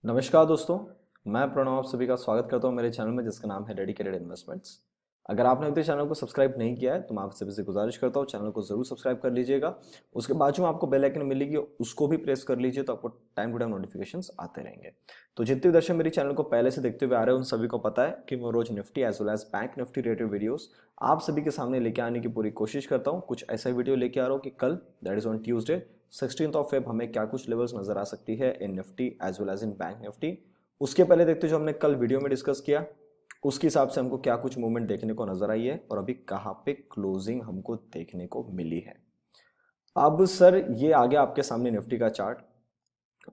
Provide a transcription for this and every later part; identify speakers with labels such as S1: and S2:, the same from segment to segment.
S1: नमस्कार दोस्तों। मैं प्रणव आप सभी का स्वागत करता हूं मेरे चैनल में जिसका नाम है डेडिकेटेड इन्वेस्टमेंट्स। अगर आपने अभी तक चैनल को सब्सक्राइब नहीं किया है तो मैं आप सभी से गुजारिश करता हूं चैनल को जरूर सब्सक्राइब कर लीजिएगा। उसके बाजू में आपको बेल आइकन मिलेगी, उसको भी प्रेस कर लीजिए तो आपको टाइम टू टाइम नोटिफिकेशंस आते रहेंगे। तो जितने भी दर्शक मेरे चैनल को पहले से देखते हुए आ रहे हैं उन सभी को पता है कि मैं रोज Nifty as well as bank Nifty related videos आप सभी के सामने लेके आने की पूरी कोशिश करता हूँ। कुछ ऐसा वीडियो लेके आ रहा हूँ कि कल दैट इज ऑन ट्यूसडे 16 हमें क्या कुछ लेवल्स नजर आ सकती है in Nifty as well as in bank Nifty. उसके पहले देखते जो हमने कल वीडियो में डिस्कस किया उसके हिसाब से हमको क्या कुछ मूवमेंट देखने को नजर आई है और अभी कहां पे क्लोजिंग हमको देखने को मिली है। अब सर ये आ गया आपके सामने निफ्टी का चार्ट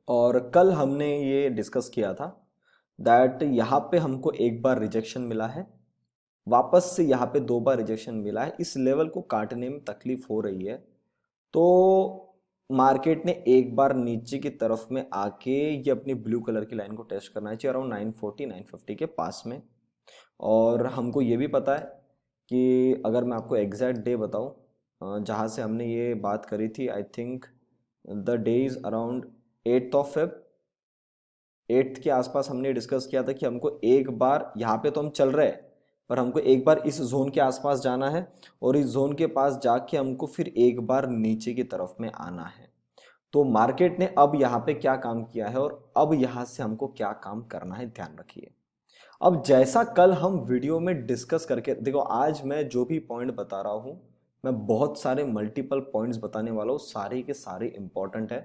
S1: और कल हमने ये डिस्कस किया था दैट यहाँ पे हमको एक बार रिजेक्शन मिला है, वापस से यहाँ पे दो बार रिजेक्शन मिला है, इस लेवल को काटने में तकलीफ हो रही है। तो मार्केट ने एक बार नीचे की तरफ में आके ये अपनी ब्लू कलर की लाइन को टेस्ट करना चाहिए अराउंड 940 950 के पास में। और हमको ये भी पता है कि अगर मैं आपको एग्जैक्ट डे बताऊं जहाँ से हमने ये बात करी थी, I think the day is around 8 8 के आसपास हमने डिस्कस किया था कि हमको एक बार यहाँ पे तो हम चल रहे हैं पर हमको एक बार इस जोन के आसपास जाना है और इस जोन के पास जाके हमको फिर एक बार नीचे की तरफ में आना है। तो मार्केट ने अब यहाँ पे क्या काम किया है और अब यहाँ से हमको क्या काम करना है ध्यान रखिए। अब जैसा कल हम वीडियो में डिस्कस करके देखो, आज मैं जो भी पॉइंट बता रहा हूं मैं बहुत सारे मल्टीपल पॉइंट्स बताने वाला हूं, सारे के सारे इंपॉर्टेंट है।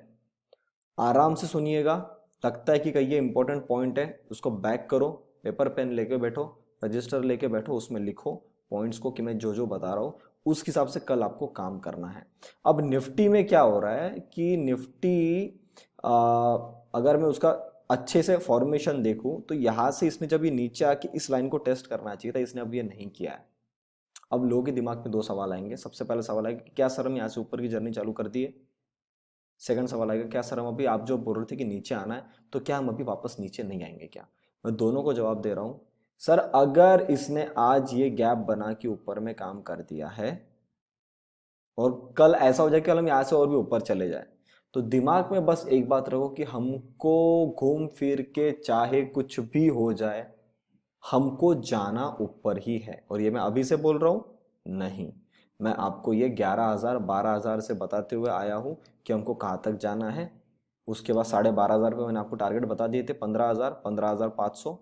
S1: आराम से सुनिएगा, लगता है कि कहीं ये इंपॉर्टेंट पॉइंट है उसको बैक करो, पेपर पेन लेके बैठो, रजिस्टर लेके बैठो, उसमें लिखो पॉइंट्स को कि मैं जो जो बता रहा हूँ उस हिसाब से कल आपको काम करना है। अब निफ्टी में क्या हो रहा है कि निफ्टी अगर मैं उसका अच्छे से फॉर्मेशन देखूं तो यहां से इसने जब ये नीचे आके इस लाइन को टेस्ट करना चाहिए था, इसने अब ये नहीं किया है। अब लोगों के दिमाग में दो सवाल आएंगे। सबसे पहला सवाल है कि क्या सर हम यहाँ से ऊपर की जर्नी चालू कर दिए। सेकंड सवाल आएगा क्या सर हम अभी, आप जो बोल रहे थे कि नीचे आना है तो क्या हम अभी वापस नीचे नहीं आएंगे क्या। मैं दोनों को जवाब दे रहा हूं सर। अगर इसने आज ये गैप बना के ऊपर में काम कर दिया है और कल ऐसा हो जाए कि कल हम यहाँ से और भी ऊपर चले जाए तो दिमाग में बस एक बात रखो कि हमको घूम फिर के चाहे कुछ भी हो जाए हमको जाना ऊपर ही है। और ये मैं अभी से बोल रहा हूं नहीं, मैं आपको ये 11,000 12,000 से बताते हुए आया हूं कि हमको कहाँ तक जाना है। उसके बाद 12,500 पे मैंने आपको टारगेट बता दिए थे, 15,000 15,500।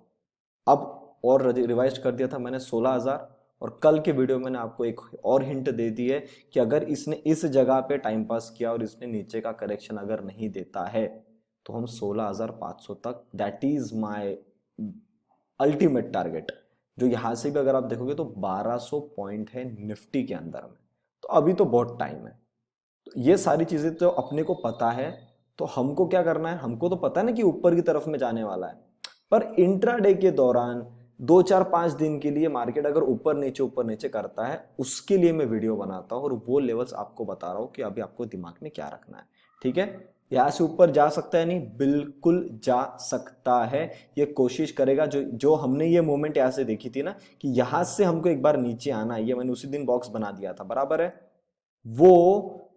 S1: अब और रिवाइज कर दिया था मैंने 16,000। और कल के वीडियो में मैंने आपको एक और हिंट दे दी है कि अगर इसने इस जगह पे टाइम पास किया और इसने नीचे का करेक्शन अगर नहीं देता है तो हम 16,500 तक, that is my ultimate target. जो यहां से भी अगर आप देखोगे तो 1200 पॉइंट है निफ्टी के अंदर में, तो अभी तो बहुत टाइम है। तो ये सारी चीजें तो अपने को पता है। तो हमको क्या करना है, हमको तो पता है ना कि ऊपर की तरफ में जाने वाला है, पर इंट्राडे के दौरान 2 4 5 दिन के लिए मार्केट अगर ऊपर नीचे करता है उसके लिए मैं वीडियो बनाता हूं और वो लेवल्स आपको बता रहा हूं कि अभी आपको दिमाग में क्या रखना है। ठीक है, यहां से ऊपर जा सकता है नहीं, बिल्कुल जा सकता है। ये कोशिश करेगा, जो जो हमने ये मोमेंट यहां से देखी थी ना कि यहां से हमको एक बार नीचे आना है, ये मैंने उसी दिन बॉक्स बना दिया था, बराबर है। वो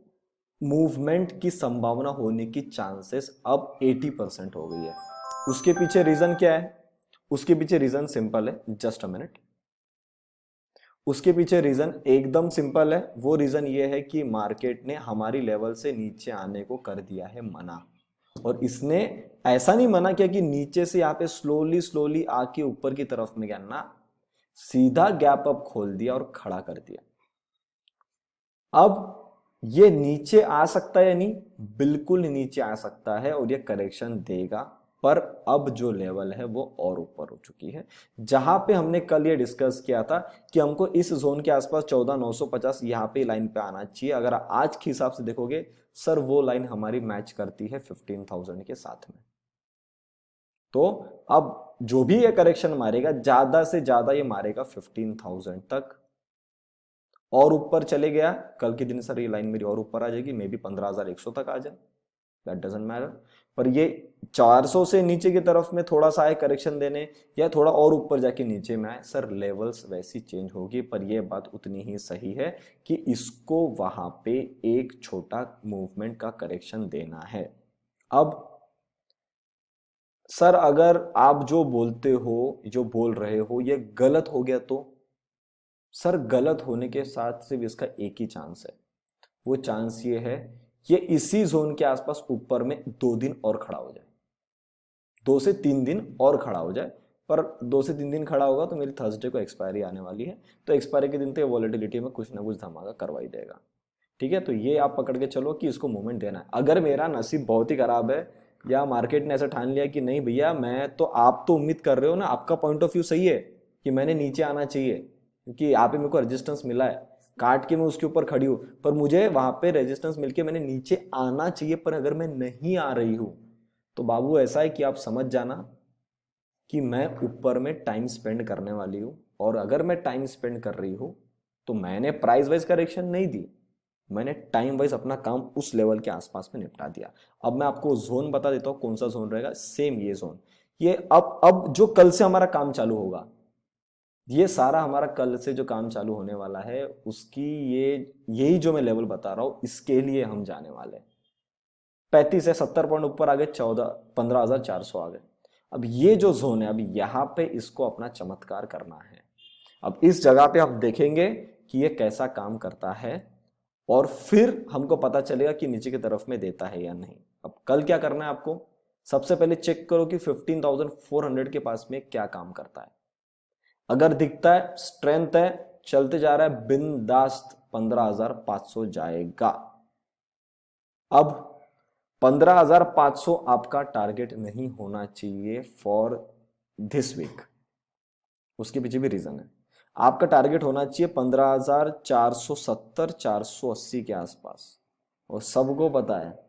S1: मूवमेंट की संभावना होने की चांसेस अब 80% हो गई है। उसके पीछे रीजन क्या है, उसके पीछे रीजन सिंपल है, जस्ट अ मिनट। उसके पीछे रीजन एकदम सिंपल है, वो रीजन ये है कि मार्केट ने हमारी लेवल से नीचे आने को कर दिया है मना। और इसने ऐसा नहीं मना किया कि नीचे से यहाँ पे स्लोली स्लोली आके ऊपर की तरफ में गया ना, सीधा गैप अप खोल दिया और खड़ा कर दिया। अब ये नीचे आ सकता है या नहीं, बिल्कुल नीचे आ सकता है और ये करेक्शन देगा, पर अब जो लेवल है वो और ऊपर हो चुकी है। जहां पे हमने कल ये डिस्कस किया था कि हमको इस जोन के आसपास 14,950 यहां पे लाइन पे आना चाहिए, अगर आज के हिसाब से देखोगे सर वो लाइन हमारी मैच करती है 15,000 के साथ में। तो अब जो भी ये करेक्शन मारेगा ज्यादा से ज्यादा ये मारेगा 15,000 तक। और ऊपर चले गया कल के दिन सर ये लाइन मेरी और ऊपर आ जाएगी, मे बी 15,100 तक आ जाए, दैट डजंट मैटर। पर ये 400 से नीचे की तरफ में थोड़ा सा है करेक्शन देने या थोड़ा और ऊपर जाके नीचे में आए सर, लेवल्स वैसी चेंज होगी। पर यह बात उतनी ही सही है कि इसको वहां पे एक छोटा मूवमेंट का करेक्शन देना है। अब सर अगर आप जो बोलते हो, जो बोल रहे हो, ये गलत हो गया तो? सर गलत होने के साथ सिर्फ इसका एक ही चांस है। वो चांस ये है, ये इसी जोन के आसपास ऊपर में 2 दिन और खड़ा हो जाए, 2 से 3 दिन और खड़ा हो जाए। पर 2 से 3 दिन खड़ा होगा तो मेरी थर्सडे को एक्सपायरी आने वाली है, तो एक्सपायरी के दिन तो वॉलेटिलिटी में कुछ ना कुछ धमाका करवा ही देगा। ठीक है, तो ये आप पकड़ के चलो कि इसको मूवमेंट देना है। अगर मेरा नसीब बहुत ही खराब है या मार्केट ने ऐसा ठान लिया कि नहीं भैया, मैं तो, आप तो उम्मीद कर रहे हो ना, आपका पॉइंट ऑफ व्यू सही है कि मैंने नीचे आना चाहिए क्योंकि यहाँ पे मेरे को रेजिस्टेंस मिला है, काट के मैं उसके ऊपर खड़ी हूँ, पर मुझे वहां पे रेजिस्टेंस मिलके मैंने नीचे आना चाहिए, पर अगर मैं नहीं आ रही हूँ तो बाबू ऐसा है कि आप समझ जाना कि मैं ऊपर में टाइम स्पेंड करने वाली हूँ। और अगर मैं टाइम स्पेंड कर रही हूँ तो मैंने प्राइस वाइज करेक्शन नहीं दी, मैंने टाइम वाइज अपना काम उस लेवल के आसपास में निपटा दिया। अब मैं आपको जोन बता देता हूँ कौन सा जोन रहेगा, सेम ये जोन। ये अब जो कल से हमारा काम चालू होगा, ये सारा हमारा कल से जो काम चालू होने वाला है उसकी ये यही जो मैं लेवल बता रहा हूँ इसके लिए हम जाने वाले हैं। 35 से 70 पॉइंट ऊपर आ गए, 15,400 आ गए। अब ये जो जोन है, अब यहाँ पे इसको अपना चमत्कार करना है। अब इस जगह पे आप देखेंगे कि ये कैसा काम करता है और फिर हमको पता चलेगा कि नीचे की तरफ में देता है या नहीं। अब कल क्या करना है आपको, सबसे पहले चेक करो कि 15,400 के पास में क्या काम करता है। अगर दिखता है स्ट्रेंथ है, चलते जा रहा है बिंदास्त, 15,500 जाएगा। अब 15,500 आपका टारगेट नहीं होना चाहिए फॉर दिस वीक। उसके पीछे भी रीजन है। आपका टारगेट होना चाहिए 15,470 480 के आसपास। और सबको पता है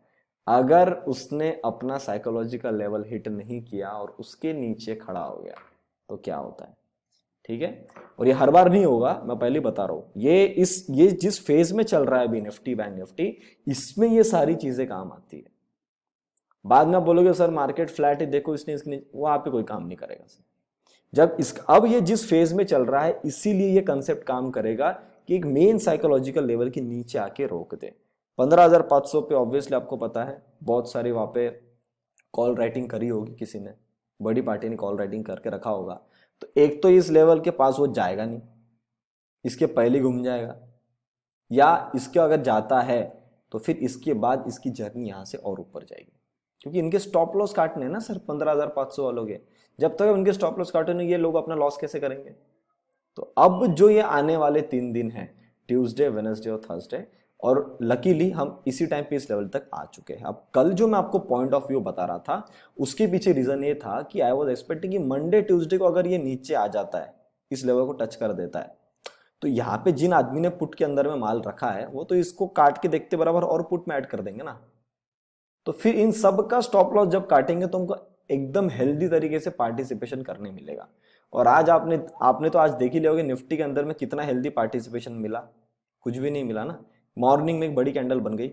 S1: अगर उसने अपना साइकोलॉजिकल लेवल हिट नहीं किया और उसके नीचे खड़ा हो गया तो क्या होता है। ठीक है, और ये हर बार नहीं होगा, मैं पहले बता रहा हूं। ये जिस फेज में चल रहा है अभी निफ्टी बैंक निफ्टी, इसमें ये सारी चीजें काम आती है। बाद में बोलोगे सर मार्केट फ्लैट है, देखो इसने वो आप पे कोई काम नहीं करेगा सर। जब इस अब ये जिस फेज में चल रहा है इसीलिए ये कंसेप्ट काम करेगा कि एक मेन साइकोलॉजिकल लेवल के नीचे आके रोक दे। 15,500 पे ऑब्वियसली आपको पता है बहुत सारी वहां पे कॉल राइटिंग करी होगी, किसी ने, बड़ी पार्टी ने कॉल राइटिंग करके रखा होगा। तो एक तो इस लेवल के पास वो जाएगा नहीं, इसके पहले घूम जाएगा, या इसके अगर जाता है तो फिर इसके बाद इसकी जर्नी यहां से और ऊपर जाएगी, क्योंकि इनके स्टॉप लॉस काटने ना सर 15,500 वालों के। जब तक इनके स्टॉप लॉस काटे नहीं, ये लोग अपना लॉस कैसे करेंगे। तो अब जो ये आने वाले 3 दिन हैं, ट्यूसडे वेडनेसडे और थर्सडे, और लकीली हम इसी टाइम पे इस लेवल तक आ चुके हैं। अब कल जो मैं आपको पॉइंट ऑफ व्यू बता रहा था उसके पीछे रीजन ये था कि आई वाज एक्सपेक्टिंग कि मंडे ट्यूसडे को अगर ये नीचे आ जाता है, इस लेवल को टच कर देता है, तो यहाँ पे जिन आदमी ने पुट के अंदर में माल रखा है वो तो इसको काट के देखते बराबर और पुट में ऐड कर देंगे ना। तो फिर इन सब का स्टॉप लॉस जब काटेंगे तो हमको एकदम हेल्दी तरीके से पार्टिसिपेशन करने मिलेगा। और आज आपने आपने तो आज देख ही लिया निफ्टी के अंदर में कितना हेल्दी पार्टिसिपेशन मिला, कुछ भी नहीं मिला ना। मॉर्निंग में एक बड़ी कैंडल बन गई,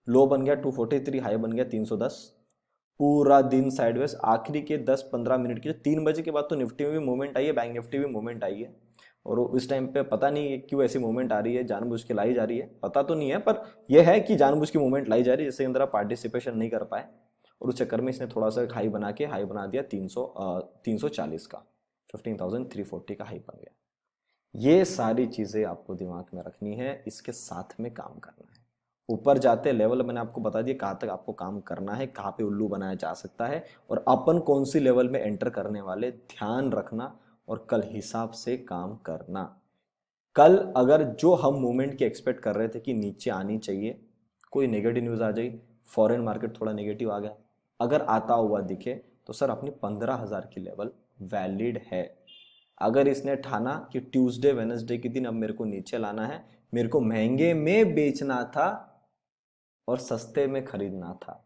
S1: लो बन गया 243, हाई बन गया 310, पूरा दिन साइडवेज। आखिरी के 10-15 मिनट के 3 बजे के बाद तो निफ्टी में भी मूवमेंट आई है, बैंक निफ्टी भी मूवमेंट आई है। और उस टाइम पे पता नहीं क्यों ऐसी मूवमेंट आ रही है, जानबूझ के लाई जा रही है, पता तो नहीं है, पर यह है कि जानबूझ की मूवमेंट लाई जा रही है जिसके अंदर आप पार्टिसिपेशन नहीं कर पाए, और उस चक्कर में इसने थोड़ा सा हाई बना के हाई बना दिया 340 का, 15,340 का हाई बन गया। ये सारी चीजें आपको दिमाग में रखनी है, इसके साथ में काम करना है। ऊपर जाते लेवल मैंने आपको बता दिया कहाँ तक आपको काम करना है, कहाँ पे उल्लू बनाया जा सकता है, और अपन कौन सी लेवल में एंटर करने वाले, ध्यान रखना और कल हिसाब से काम करना। कल अगर जो हम मूवमेंट की एक्सपेक्ट कर रहे थे कि नीचे आनी चाहिए, कोई नेगेटिव न्यूज़ आ जाए, फॉरेन मार्केट थोड़ा नेगेटिव आ गया, अगर आता हुआ दिखे तो सर अपनी 15,000 की लेवल वैलिड है। अगर इसने ठाना कि ट्यूसडे वेडनेसडे के दिन अब मेरे को नीचे लाना है, मेरे को महंगे में बेचना था और सस्ते में खरीदना था,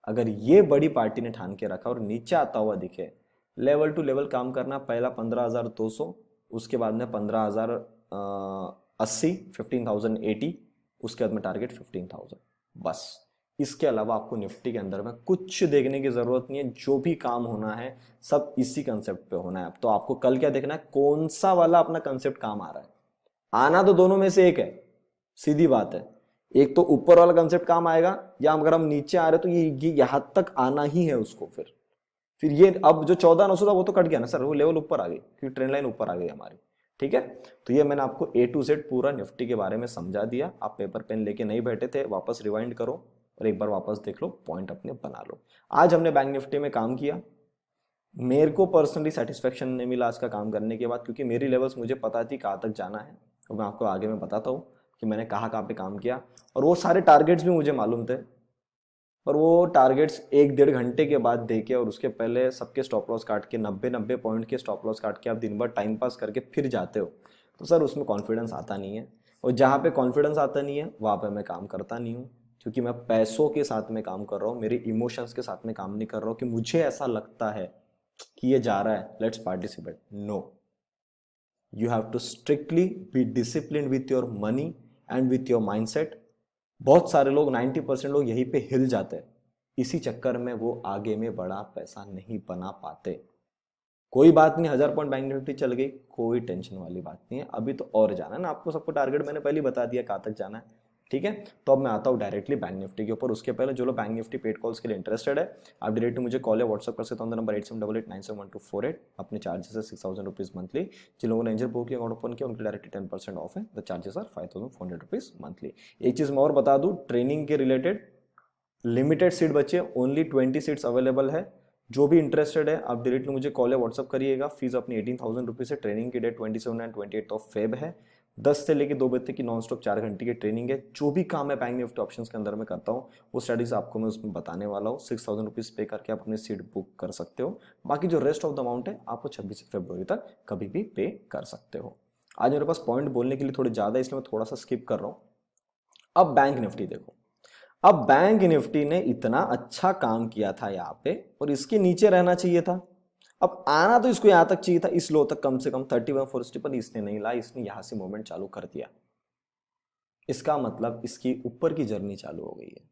S1: अगर ये बड़ी पार्टी ने ठान के रखा और नीचे आता हुआ दिखे, लेवल टू लेवल काम करना। पहला 15,200, उसके बाद में 15,080, 15,080, उसके बाद में टारगेट 15,000, बस। इसके अलावा आपको निफ्टी के अंदर में कुछ देखने की जरूरत नहीं है, जो भी काम होना है सब इसी कंसेप्ट पे होना है। तो आपको कल क्या देखना है, कौन सा वाला अपना कंसेप्ट काम आ रहा है। आना तो दोनों में से एक है, सीधी बात है। एक तो ऊपर वाला कंसेप्ट काम आएगा, या अगर हम नीचे आ रहे तो ये यहां तक आना ही है उसको। फिर ये अब जो 14,900 था वो तो कट गया ना सर, वो लेवल ऊपर आ गई क्योंकि ट्रेंड लाइन ऊपर आ गई हमारी। ठीक है, तो ये मैंने आपको A to Z पूरा निफ्टी के बारे में समझा दिया। आप पेपर पेन लेके नहीं बैठे थे, वापस रिवाइंड करो और एक बार वापस देख लो, पॉइंट अपने बना लो। आज हमने बैंक निफ्टी में काम किया, मेरे को पर्सनली सेटिस्फेक्शन नहीं मिला आज का काम करने के बाद, क्योंकि मेरी लेवल्स मुझे पता थी कहाँ तक जाना है, और मैं आपको आगे में बताता हूँ कि मैंने कहाँ पे काम किया, और वो सारे टारगेट्स भी मुझे मालूम थे। पर वो टारगेट्स 1-1.5 घंटे के बाद देके और उसके पहले सबके स्टॉप लॉस काट के 90-90 पॉइंट के स्टॉप लॉस काट के आप दिन भर टाइम पास करके फिर जाते हो, तो सर उसमें कॉन्फिडेंस आता नहीं है। और जहाँ पे कॉन्फिडेंस आता नहीं है वहाँ पे मैं काम करता नहीं हूँ, क्योंकि मैं पैसों के साथ में काम कर रहा हूँ, मेरे इमोशंस के साथ में काम नहीं कर रहा हूँ कि मुझे ऐसा लगता है कि ये जा रहा है, let's participate. No, you have to strictly be discipline with your money and with your mindset. बहुत सारे लोग 90% लोग यहीं पे हिल जाते हैं, इसी चक्कर में वो आगे में बड़ा पैसा नहीं बना पाते। कोई बात नहीं, 1000 पॉइंट बैंक निफ्टी चल गई, कोई टेंशन वाली बात नहीं है, अभी तो और जाना है ना आपको, सबको टारगेट मैंने पहले बता दिया कहाँ तक जाना है। ठीक है, तो अब मैं आता हूँ डायरेक्टली बैंक निफ्टी के ऊपर। उसके पहले जो लोग बैंक निफ्टी पेड कॉल्स के लिए इंटरेस्टेड है, आप डायरेक्टली मुझे कॉल या व्हाट्सअप कर सकते हो नंबर 8788971248। अपने चार्जेस है 6000 रुपीज मंथली। जिन लोगों ने एंजल ब्रोकिंग अकाउंट ओपन किया उनके डायरेक्टली 10% ऑफ है, the charges are 5400 rupees monthly. एक चीज मैं और बता दूं, ट्रेनिंग के रिलेटेड लिमिटेड सीट बचे, ओनली 20 सीट्स अवेलेबल है। जो भी इंटरेस्टेड है आप डायरेक्टली मुझे कॉल या व्हाट्सअप करिएगा। फीस अपनी 18,000 रुपीज़ है। ट्रेनिंग की डेट 27 एंड 28 ऑफ फेब है। 10 से लेकर 2 बजे तक की नॉन स्टॉप 4 घंटे की ट्रेनिंग है। जो भी काम है बैंक निफ्टी ऑप्शंस के अंदर में करता हूँ, वो स्टडीज आपको मैं उसमें बताने वाला हूँ। 6,000 रुपीज़ पे करके आप अपनी सीट बुक कर सकते हो। बाकी जो रेस्ट ऑफ द अमाउंट है आपको 26 फरवरी तक कभी भी पे कर सकते हो। आज मेरे पास पॉइंट बोलने के लिए थोड़े ज़्यादा है, इसलिए मैं थोड़ा सा स्किप कर रहा हूँ। अब बैंक निफ्टी देखो, अब बैंक निफ्टी ने इतना अच्छा काम किया था यहाँ पे, और इसके नीचे रहना चाहिए था। अब आना तो इसको यहां तक चाहिए था, इस लो तक कम से कम 3140, पर इसने नहीं ला, इसने यहां से मूवमेंट चालू कर दिया। इसका मतलब इसकी ऊपर की जर्नी चालू हो गई है।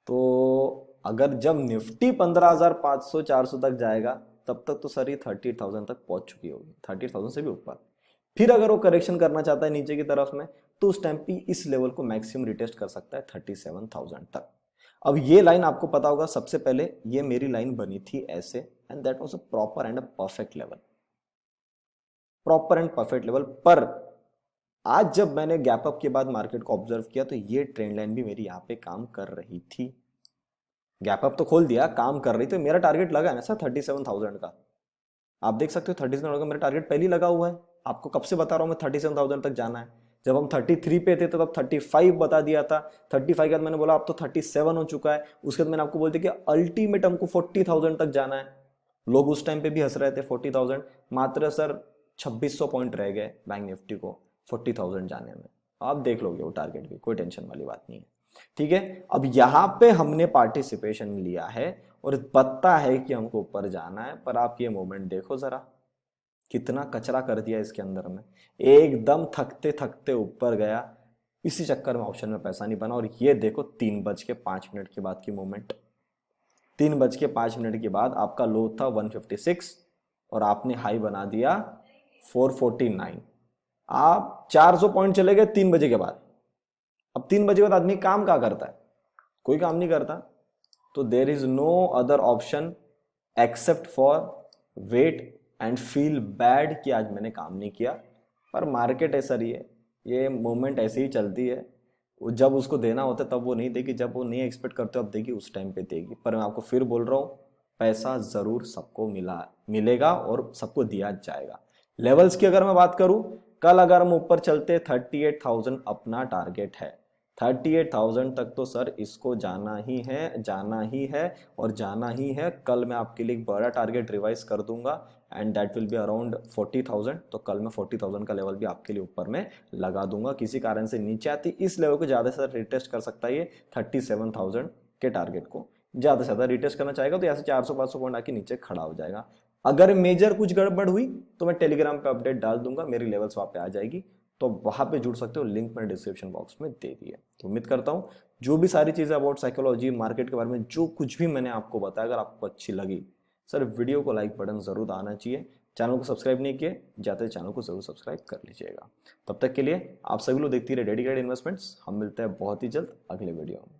S1: तो अगर जब निफ्टी 15,500-400 तक जाएगा, तब तक तो सर ये 30,000 तक पहुंच चुकी होगी, 30,000 से भी ऊपर। फिर अगर वो करेक्शन करना चाहता है नीचे की तरफ में, तो उस टाइम पे इस लेवल को मैक्सिमम रिटेस्ट कर सकता है 37,000 तक। अब ये लाइन आपको पता होगा, सबसे पहले ये मेरी लाइन बनी थी ऐसे, and that was a proper and a perfect level, proper and perfect level. पर आज जब मैंने गैप अप के बाद मार्केट को ऑब्जर्व किया, तो ये ट्रेंड लाइन भी मेरी यहाँ पे काम कर रही थी। गैप अप तो खोल दिया, काम कर रही थी। मेरा टारगेट लगा है ना सर 37,000 का, आप देख सकते हो 37,000 का मेरा टारगेट पहले ही लगा हुआ है। आपको कब से बता रहा हूं मैं 37,000 तक जाना है। जब हम 33 पे थे तब 35 बता दिया था। 35 के बाद मैंने बोला अब तो 37 हो चुका है। उसके बाद मैंने आपको बोलते कि अल्टीमेट हमको 40,000 तक जाना है। लोग उस टाइम पे भी हंस रहे थे 40,000, मात्र सर 2600 पॉइंट रह गए बैंक निफ्टी को 40,000 जाने में। आप देख लोगे वो टारगेट भी, कोई टेंशन वाली बात नहीं है। ठीक है, अब यहां पे हमने पार्टिसिपेशन लिया है और पता है कि हमको ऊपर जाना है, पर आप ये मोमेंट देखो जरा, कितना कचरा कर दिया इसके अंदर में। एकदम थकते थकते ऊपर गया, इसी चक्कर में ऑप्शन में पैसा नहीं बना। और ये देखो 3:05 के बाद की मूवमेंट, 3:05 के बाद आपका लो था 156 और आपने हाई बना दिया 449। आप 400 पॉइंट चले गए 3 बजे के बाद। अब 3 बजे के बाद आदमी काम क्या करता है? कोई काम नहीं करता। तो there is no other option except for wait and feel bad कि आज मैंने काम नहीं किया। पर मार्केट ऐसा ही है, ये मूवमेंट ऐसे ही चलती है। वो जब उसको देना होता है तब वो नहीं देगी, जब वो नहीं एक्सपेक्ट करते अब देगी, उस टाइम पे देगी। पर मैं आपको फिर बोल रहा हूँ, पैसा जरूर सबको मिलेगा और सबको दिया जाएगा। लेवल्स की अगर मैं बात करूं, कल अगर हम ऊपर चलते 38,000 अपना टारगेट है। 38,000 तक तो सर इसको जाना ही है, जाना ही है और जाना ही है। कल मैं आपके लिए एक बड़ा टारगेट रिवाइज कर दूंगा and that will be around 40,000। तो कल मैं 40,000 का लेवल भी आपके लिए ऊपर में लगा दूंगा। किसी कारण से नीचे आती इस लेवल को ज़्यादा से ज़्यादा रिटेस्ट कर सकता है, ये 37,000 के टारगेट को ज़्यादा से ज़्यादा रिटेस्ट करना चाहेगा, तो यहाँ से 400-500 पॉइंट आके नीचे खड़ा हो जाएगा। अगर मेजर कुछ गड़बड़ हुई तो मैं टेलीग्राम पे अपडेट डाल दूंगा, मेरी लेवल्स वहाँ पे आ जाएगी, तो वहां पे जुड़ सकते हो। लिंक मैंने डिस्क्रिप्शन बॉक्स में दे दिया। तो उम्मीद करता हूँ जो भी सारी चीजें अबाउट साइकोलॉजी मार्केट के बारे में जो कुछ भी मैंने आपको बताया, अगर आपको अच्छी लगी, सर वीडियो को लाइक बटन जरूर आना चाहिए। चैनल को सब्सक्राइब नहीं किए जाते, चैनल को जरूर सब्सक्राइब कर लीजिएगा। तब तक के लिए आप सभी लोग देखते रहिए डेडिकेटेड इन्वेस्टमेंट्स। हम मिलते हैं बहुत ही जल्द अगले वीडियो में।